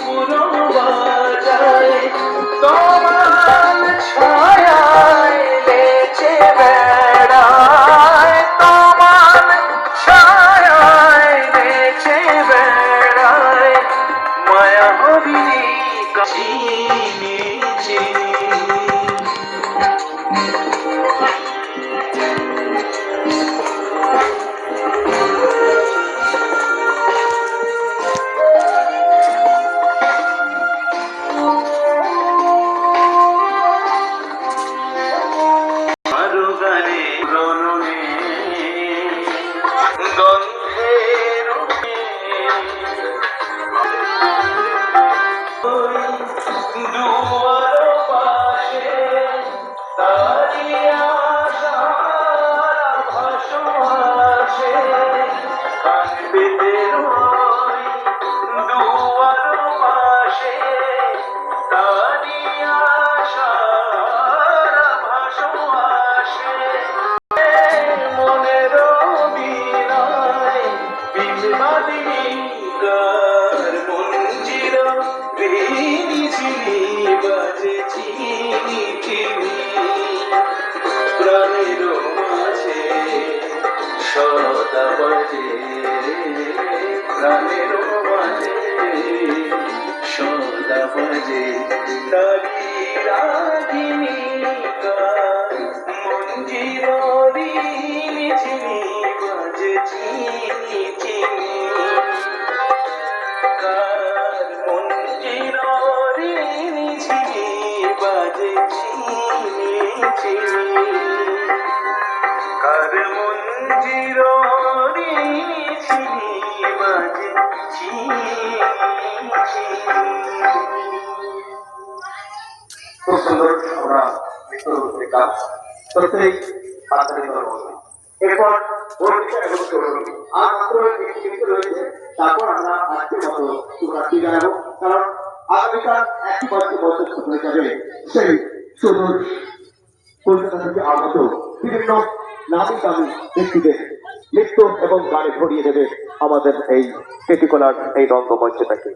পুরো বাজায় তোমার ছায়ায় নেচে বেড়ায়, তোমার ছায়ায় নেচে বেড়ায় মায়া হরিণী চিনি চিনি। প্রাণের মাঝে সদা বাজে তারি রাগিনী মঞ্জিরি ঝিনি বাজে চিনি চিনি কার মঞ্জিরি ঝিনি বাজে চিনি চিনি কার মঞ্জিরি খুব সুন্দর আমরা দেখলাম প্রত্যেক এরপর আর মাত্র রয়েছে, তারপর আমরা আজকের মতো শুভরাত্রি জানাবো, কারণ আগামীকাল এক বছর হয়ে যাবে সেই সুদূর কলকাতা থেকে আগত বিভিন্ন নামি দামি ব্যক্তিদের নৃত্য এবং গানে ভরিয়ে দেবে আমাদের এই টেটিকোলার এই রঙ্গমঞ্চটাকে।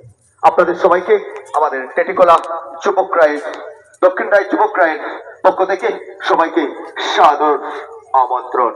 আপনাদের সবাইকে আমাদের টেটিকোলা যুবক রায়ের দক্ষিণ রায় যুবক রায়ের পক্ষ থেকে সবাইকে সাদর আমন্ত্রণ।